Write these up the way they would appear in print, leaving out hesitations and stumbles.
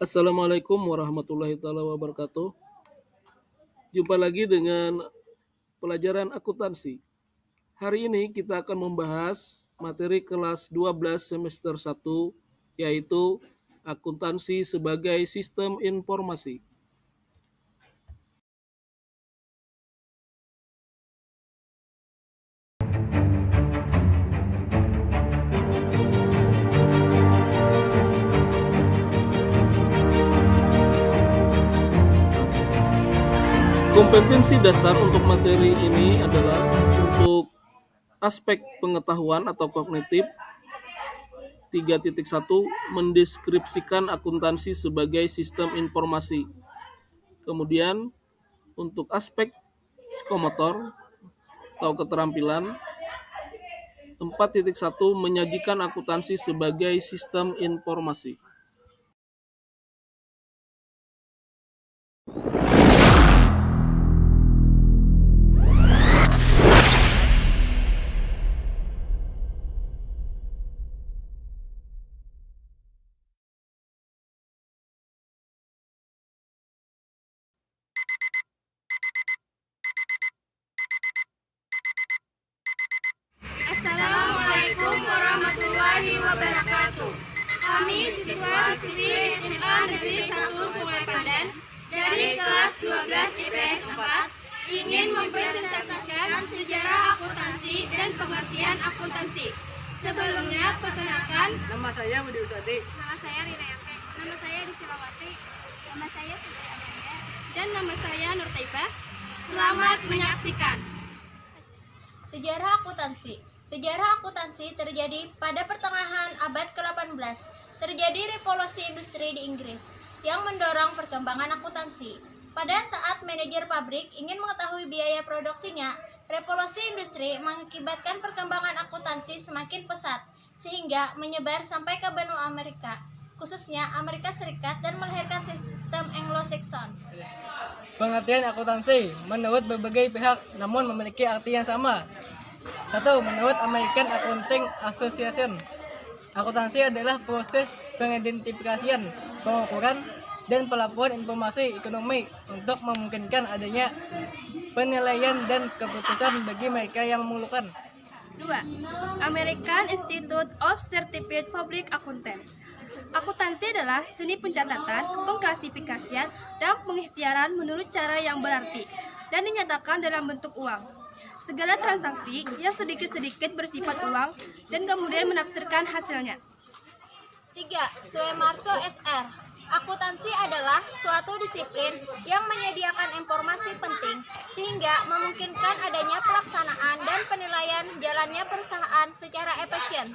Assalamualaikum warahmatullahi taala wabarakatuh. Jumpa lagi dengan pelajaran akuntansi. Hari ini kita akan membahas materi kelas 12 semester 1 yaitu akuntansi sebagai sistem informasi. Kompetensi dasar untuk materi ini adalah untuk aspek pengetahuan atau kognitif 3.1 mendeskripsikan akuntansi sebagai sistem informasi. Kemudian untuk aspek psikomotor atau keterampilan 4.1 menyajikan akuntansi sebagai sistem informasi. Assalamualaikum warahmatullahi wabarakatuh. Kami siswa-siswi SMA Negeri 1 Sungai Pandan dari kelas 12 IPS 4 ingin mempresentasikan sejarah akuntansi dan pengertian akuntansi. Sebelumnya, perkenalkan. Nama saya Budi Usadi. Nama saya Rina Yake. Nama saya Disilawati. Nama saya Putri Amanda. Dan nama saya Nur Taibah. Selamat menyaksikan. Sejarah akuntansi. Sejarah akuntansi terjadi pada pertengahan abad ke-18. Terjadi revolusi industri di Inggris yang mendorong perkembangan akuntansi. Pada saat manajer pabrik ingin mengetahui biaya produksinya, revolusi industri mengakibatkan perkembangan akuntansi semakin pesat, sehingga menyebar sampai ke benua Amerika, khususnya Amerika Serikat, dan melahirkan sistem Anglo-Saxon. Pengertian akuntansi menurut berbagai pihak namun memiliki arti yang sama. 1. Menurut American Accounting Association, akuntansi adalah proses pengidentifikasian, pengukuran, dan pelaporan informasi ekonomi untuk memungkinkan adanya penilaian dan keputusan bagi mereka yang memerlukan. 2. American Institute of Certified Public Accountant. Akuntansi adalah seni pencatatan, pengklasifikasian, dan pengikhtiaran menurut cara yang berarti dan dinyatakan dalam bentuk uang. Segala transaksi yang sedikit-sedikit bersifat uang dan kemudian menafsirkan hasilnya. 3. Suemarso SR. Akuntansi adalah suatu disiplin yang menyediakan informasi penting sehingga memungkinkan adanya pelaksanaan dan penilaian jalannya perusahaan secara efisien.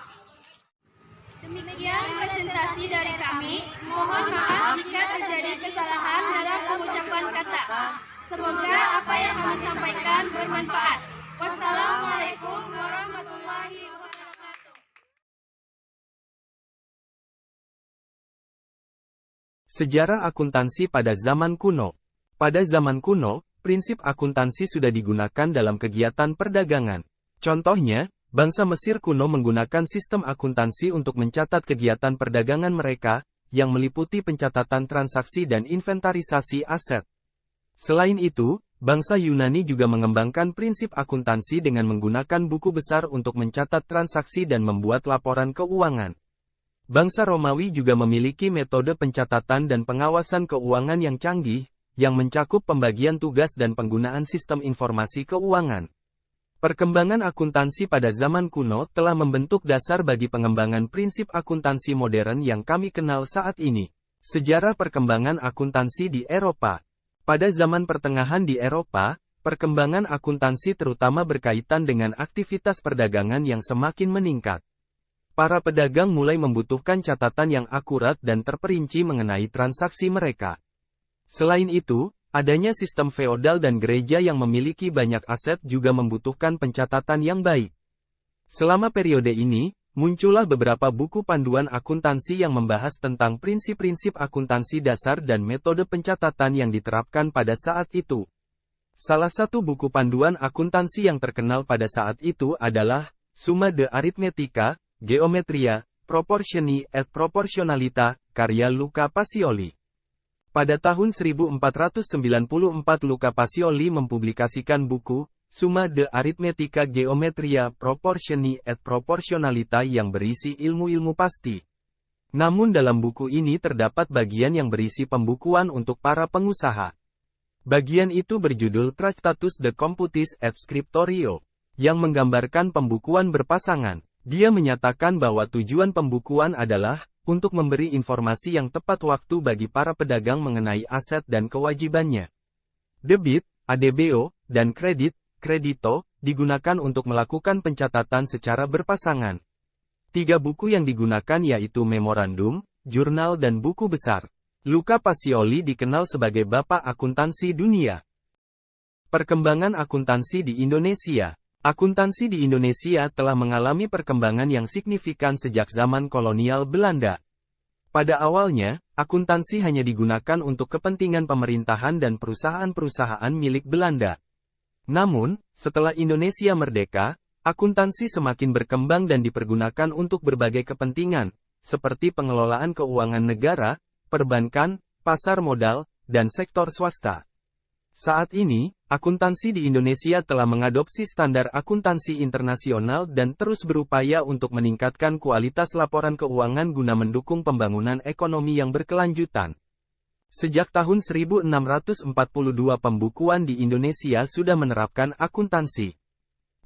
Demikian presentasi dari kami. Mohon maaf jika terjadi kesalahan dalam pengucapan kata. Semoga apa yang kami sampaikan bermanfaat. Wassalamualaikum warahmatullahi wabarakatuh. Sejarah akuntansi pada zaman kuno. Pada zaman kuno, prinsip akuntansi sudah digunakan dalam kegiatan perdagangan. Contohnya, bangsa Mesir kuno menggunakan sistem akuntansi untuk mencatat kegiatan perdagangan mereka, yang meliputi pencatatan transaksi dan inventarisasi aset. Selain itu, bangsa Yunani juga mengembangkan prinsip akuntansi dengan menggunakan buku besar untuk mencatat transaksi dan membuat laporan keuangan. Bangsa Romawi juga memiliki metode pencatatan dan pengawasan keuangan yang canggih, yang mencakup pembagian tugas dan penggunaan sistem informasi keuangan. Perkembangan akuntansi pada zaman kuno telah membentuk dasar bagi pengembangan prinsip akuntansi modern yang kami kenal saat ini. Sejarah perkembangan akuntansi di Eropa. Pada zaman pertengahan di Eropa, perkembangan akuntansi terutama berkaitan dengan aktivitas perdagangan yang semakin meningkat. Para pedagang mulai membutuhkan catatan yang akurat dan terperinci mengenai transaksi mereka. Selain itu, adanya sistem feodal dan gereja yang memiliki banyak aset juga membutuhkan pencatatan yang baik. Selama periode ini, muncullah beberapa buku panduan akuntansi yang membahas tentang prinsip-prinsip akuntansi dasar dan metode pencatatan yang diterapkan pada saat itu. Salah satu buku panduan akuntansi yang terkenal pada saat itu adalah Summa de Arithmetica, Geometria, Proportioni et Proportionalita, karya Luca Pacioli. Pada tahun 1494 Luca Pacioli mempublikasikan buku, Summa de Arithmetica Geometria Proportioni et Proportionalita yang berisi ilmu-ilmu pasti. Namun dalam buku ini terdapat bagian yang berisi pembukuan untuk para pengusaha. Bagian itu berjudul Tractatus de Computis et Scriptorio, yang menggambarkan pembukuan berpasangan. Dia menyatakan bahwa tujuan pembukuan adalah untuk memberi informasi yang tepat waktu bagi para pedagang mengenai aset dan kewajibannya. Debit, ADBO, dan kredit, kredito, digunakan untuk melakukan pencatatan secara berpasangan. 3 buku yang digunakan yaitu memorandum, jurnal dan buku besar. Luca Pacioli dikenal sebagai Bapak Akuntansi Dunia. Perkembangan akuntansi di Indonesia. Akuntansi di Indonesia telah mengalami perkembangan yang signifikan sejak zaman kolonial Belanda. Pada awalnya, akuntansi hanya digunakan untuk kepentingan pemerintahan dan perusahaan-perusahaan milik Belanda. Namun, setelah Indonesia merdeka, akuntansi semakin berkembang dan dipergunakan untuk berbagai kepentingan, seperti pengelolaan keuangan negara, perbankan, pasar modal, dan sektor swasta. Saat ini, akuntansi di Indonesia telah mengadopsi standar akuntansi internasional dan terus berupaya untuk meningkatkan kualitas laporan keuangan guna mendukung pembangunan ekonomi yang berkelanjutan. Sejak tahun 1642 pembukuan di Indonesia sudah menerapkan akuntansi.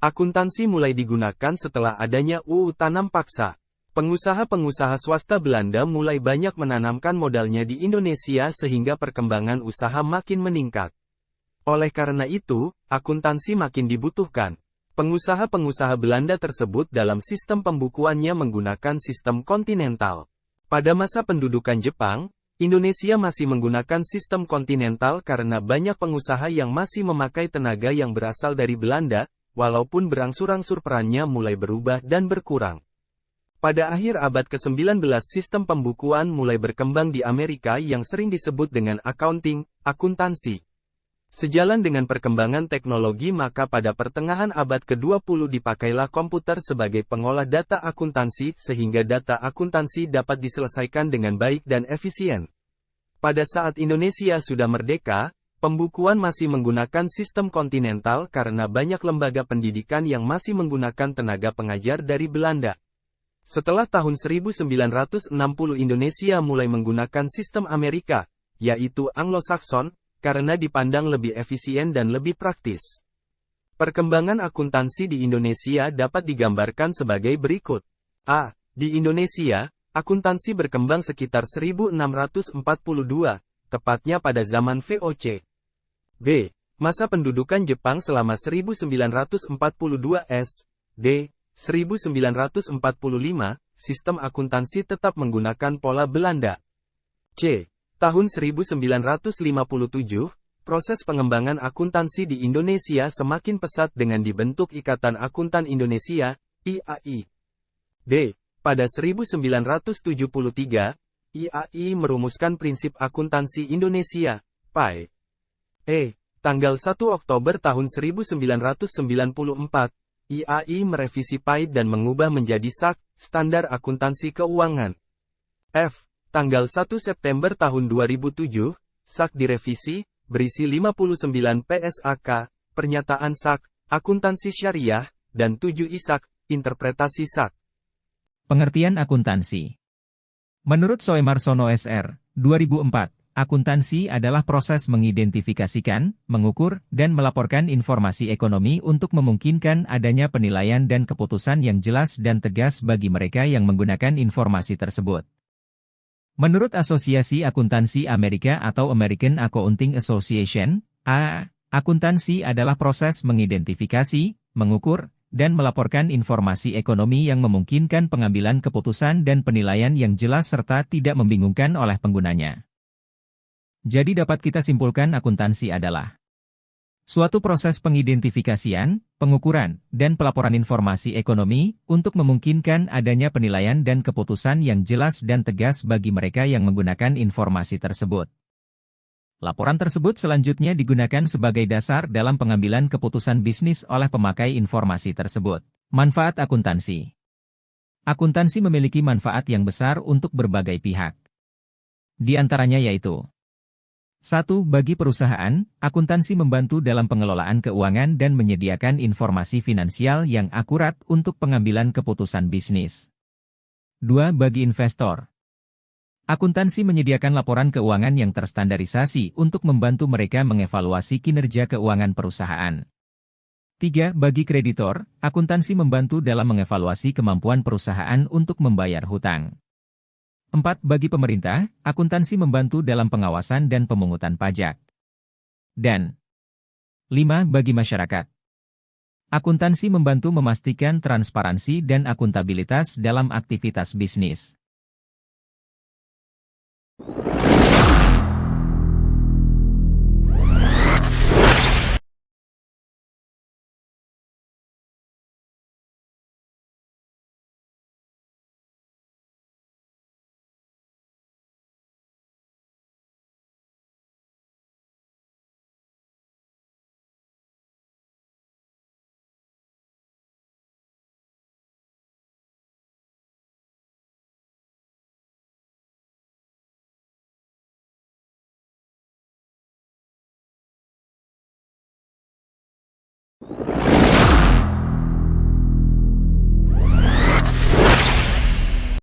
Akuntansi mulai digunakan setelah adanya UU Tanam Paksa. Pengusaha-pengusaha swasta Belanda mulai banyak menanamkan modalnya di Indonesia sehingga perkembangan usaha makin meningkat. Oleh karena itu, akuntansi makin dibutuhkan. Pengusaha-pengusaha Belanda tersebut dalam sistem pembukuannya menggunakan sistem kontinental. Pada masa pendudukan Jepang, Indonesia masih menggunakan sistem kontinental karena banyak pengusaha yang masih memakai tenaga yang berasal dari Belanda, walaupun berangsur-angsur perannya mulai berubah dan berkurang. Pada akhir abad ke-19 sistem pembukuan mulai berkembang di Amerika yang sering disebut dengan accounting, akuntansi. Sejalan dengan perkembangan teknologi maka pada pertengahan abad ke-20 dipakailah komputer sebagai pengolah data akuntansi sehingga data akuntansi dapat diselesaikan dengan baik dan efisien. Pada saat Indonesia sudah merdeka, pembukuan masih menggunakan sistem kontinental karena banyak lembaga pendidikan yang masih menggunakan tenaga pengajar dari Belanda. Setelah tahun 1960 Indonesia mulai menggunakan sistem Amerika, yaitu Anglo-Saxon, karena dipandang lebih efisien dan lebih praktis. Perkembangan akuntansi di Indonesia dapat digambarkan sebagai berikut. A. Di Indonesia, akuntansi berkembang sekitar 1642, tepatnya pada zaman VOC. B. Masa pendudukan Jepang selama 1942 s. D. 1945, sistem akuntansi tetap menggunakan pola Belanda. C. Tahun 1957, proses pengembangan akuntansi di Indonesia semakin pesat dengan dibentuk Ikatan Akuntan Indonesia, IAI. D. Pada 1973, IAI merumuskan prinsip akuntansi Indonesia, PAI. E. Tanggal 1 Oktober tahun 1994, IAI merevisi PAI dan mengubah menjadi SAK, Standar Akuntansi Keuangan. F. Tanggal 1 September tahun 2007, SAK direvisi, berisi 59 PSAK, Pernyataan SAK, Akuntansi Syariah, dan 7 ISAK, Interpretasi SAK. Pengertian akuntansi. Menurut Soemarsono SR, 2004, akuntansi adalah proses mengidentifikasikan, mengukur, dan melaporkan informasi ekonomi untuk memungkinkan adanya penilaian dan keputusan yang jelas dan tegas bagi mereka yang menggunakan informasi tersebut. Menurut Asosiasi Akuntansi Amerika atau American Accounting Association, akuntansi adalah proses mengidentifikasi, mengukur, dan melaporkan informasi ekonomi yang memungkinkan pengambilan keputusan dan penilaian yang jelas serta tidak membingungkan oleh penggunanya. Jadi dapat kita simpulkan akuntansi adalah suatu proses pengidentifikasian, pengukuran, dan pelaporan informasi ekonomi untuk memungkinkan adanya penilaian dan keputusan yang jelas dan tegas bagi mereka yang menggunakan informasi tersebut. Laporan tersebut selanjutnya digunakan sebagai dasar dalam pengambilan keputusan bisnis oleh pemakai informasi tersebut. Manfaat akuntansi. Akuntansi memiliki manfaat yang besar untuk berbagai pihak. Di antaranya yaitu 1. Bagi perusahaan, akuntansi membantu dalam pengelolaan keuangan dan menyediakan informasi finansial yang akurat untuk pengambilan keputusan bisnis. 2. Bagi investor, akuntansi menyediakan laporan keuangan yang terstandarisasi untuk membantu mereka mengevaluasi kinerja keuangan perusahaan. 3. Bagi kreditor, akuntansi membantu dalam mengevaluasi kemampuan perusahaan untuk membayar hutang. 4. Bagi pemerintah, akuntansi membantu dalam pengawasan dan pemungutan pajak. Dan 5. Bagi masyarakat, akuntansi membantu memastikan transparansi dan akuntabilitas dalam aktivitas bisnis.